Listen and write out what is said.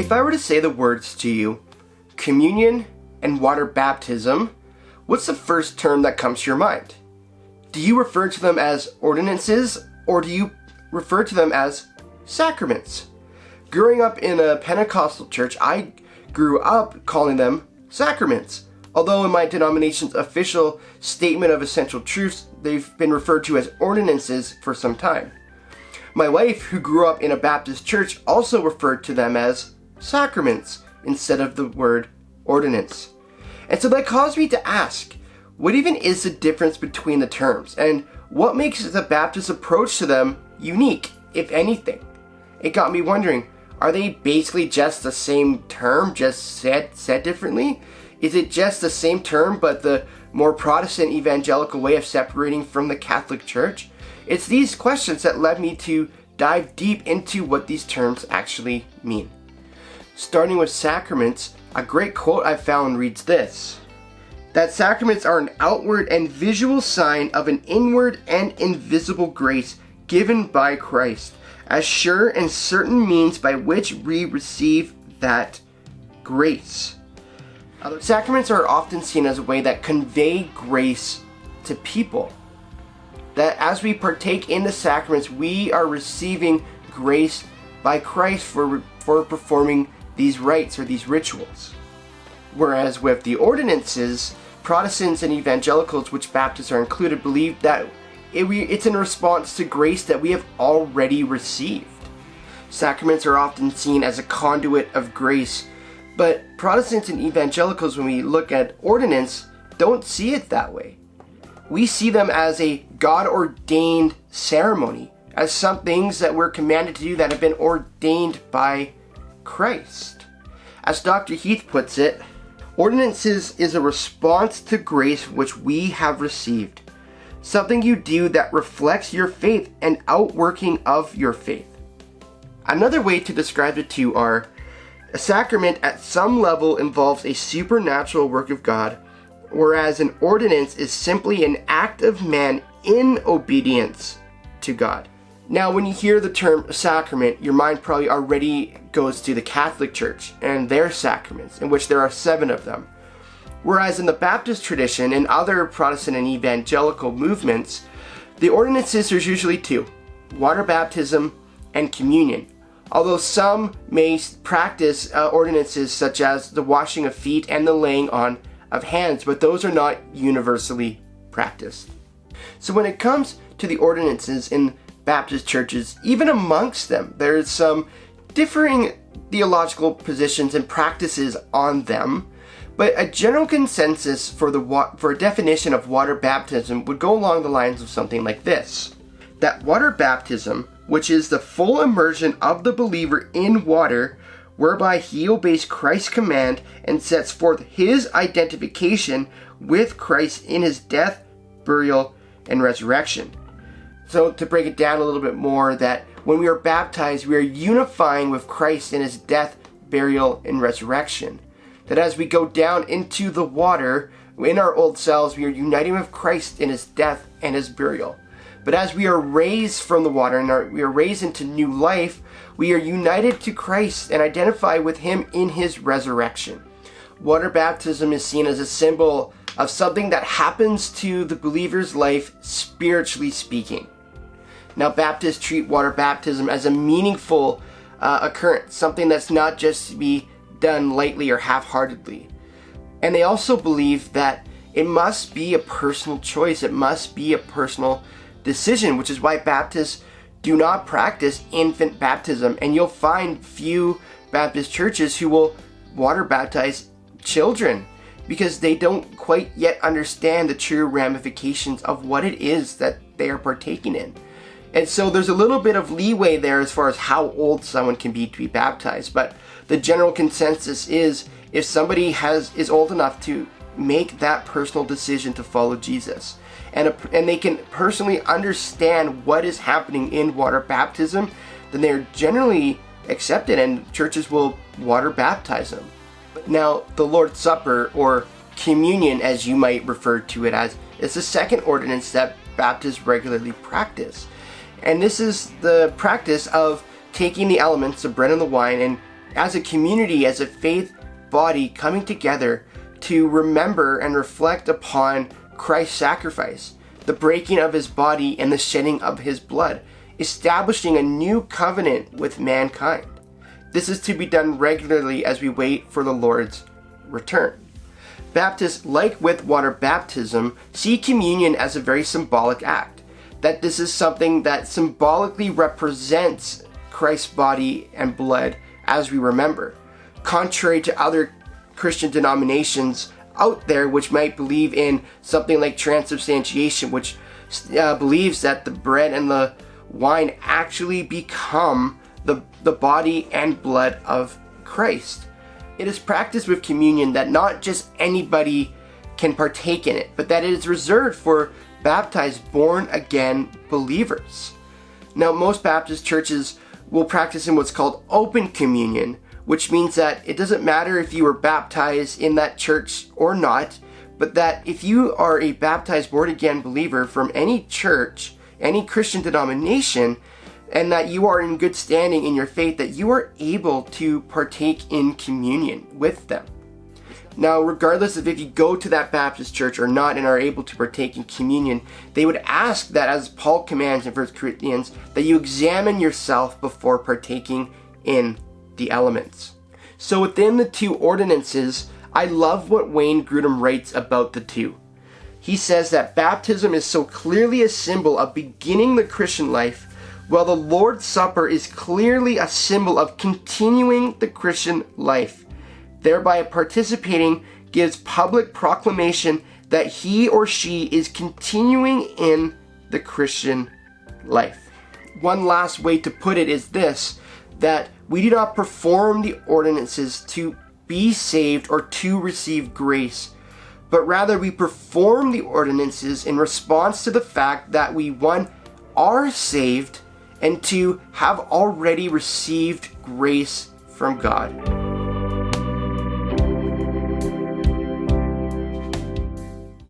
If I were to say the words to you, communion and water baptism, what's the first term that comes to your mind? Do you refer to them as ordinances, or do you refer to them as sacraments? Growing up in a Pentecostal church, I grew up calling them sacraments. Although in my denomination's official statement of essential truths, they've been referred to as ordinances for some time. My wife, who grew up in a Baptist church, also referred to them as sacraments instead of the word ordinance. And so that caused me to ask, what even is the difference between the terms, and what makes the Baptist approach to them unique, if anything? It got me wondering, are they basically just the same term, just said differently? Is it just the same term, but the more Protestant evangelical way of separating from the Catholic Church? It's these questions that led me to dive deep into what these terms actually mean. Starting with sacraments, a great quote I found reads this: that sacraments are an outward and visual sign of an inward and invisible grace given by Christ, as sure and certain means by which we receive that grace. Sacraments are often seen as a way that convey grace to people. That as we partake in the sacraments, we are receiving grace by Christ for performing these rites or these rituals. Whereas with the ordinances, Protestants and evangelicals, which Baptists are included, believe that it's in response to grace that we have already received. Sacraments are often seen as a conduit of grace, but Protestants and evangelicals, when we look at ordinance, don't see it that way. We see them as a God-ordained ceremony, as some things that we're commanded to do that have been ordained by Christ. As Dr. Heath puts it, ordinances is a response to grace which we have received, something you do that reflects your faith and outworking of your faith. Another way to describe the two are, a sacrament at some level involves a supernatural work of God, whereas an ordinance is simply an act of man in obedience to God. Now, when you hear the term sacrament, your mind probably already goes to the Catholic Church and their sacraments, in which there are 7 of them. Whereas in the Baptist tradition and other Protestant and evangelical movements, the ordinances are usually 2, water baptism and communion. Although some may practice ordinances such as the washing of feet and the laying on of hands, but those are not universally practiced. So when it comes to the ordinances in Baptist churches, even amongst them, there's some differing theological positions and practices on them, but a general consensus for a definition of water baptism would go along the lines of something like this: that water baptism, which is the full immersion of the believer in water, whereby he obeys Christ's command and sets forth his identification with Christ in his death, burial, and resurrection. So to break it down a little bit more, that when we are baptized, we are unifying with Christ in his death, burial, and resurrection. That as we go down into the water, in our old selves, we are uniting with Christ in his death and his burial. But as we are raised from the water and we are raised into new life, we are united to Christ and identify with him in his resurrection. Water baptism is seen as a symbol of something that happens to the believer's life, spiritually speaking. Now, Baptists treat water baptism as a meaningful occurrence, something that's not just to be done lightly or half-heartedly. And they also believe that it must be a personal choice. It must be a personal decision, which is why Baptists do not practice infant baptism. And you'll find few Baptist churches who will water baptize children because they don't quite yet understand the true ramifications of what it is that they are partaking in. And so there's a little bit of leeway there as far as how old someone can be to be baptized. But the general consensus is if somebody is old enough to make that personal decision to follow Jesus, and they can personally understand what is happening in water baptism, then they're generally accepted and churches will water baptize them. Now, the Lord's Supper, or communion as you might refer to it as, is the second ordinance that Baptists regularly practice. And this is the practice of taking the elements, the bread and the wine, and as a community, as a faith body, coming together to remember and reflect upon Christ's sacrifice, the breaking of his body and the shedding of his blood, establishing a new covenant with mankind. This is to be done regularly as we wait for the Lord's return. Baptists, like with water baptism, see communion as a very symbolic act, that this is something that symbolically represents Christ's body and blood as we remember. Contrary to other Christian denominations out there which might believe in something like transubstantiation, which believes that the bread and the wine actually become the body and blood of Christ. It is practiced with communion that not just anybody can partake in it, but that it is reserved for baptized, born-again believers. Now, most Baptist churches will practice in what's called open communion, which means that it doesn't matter if you were baptized in that church or not, but that if you are a baptized, born-again believer from any church, any Christian denomination, and that you are in good standing in your faith, that you are able to partake in communion with them. Now, regardless of if you go to that Baptist church or not and are able to partake in communion, they would ask that, as Paul commands in 1 Corinthians, that you examine yourself before partaking in the elements. So within the two ordinances, I love what Wayne Grudem writes about the two. He says that baptism is so clearly a symbol of beginning the Christian life, while the Lord's Supper is clearly a symbol of continuing the Christian life. Thereby participating gives public proclamation that he or she is continuing in the Christian life. One last way to put it is this, that we do not perform the ordinances to be saved or to receive grace, but rather we perform the ordinances in response to the fact that we, one, are saved, and two, have already received grace from God.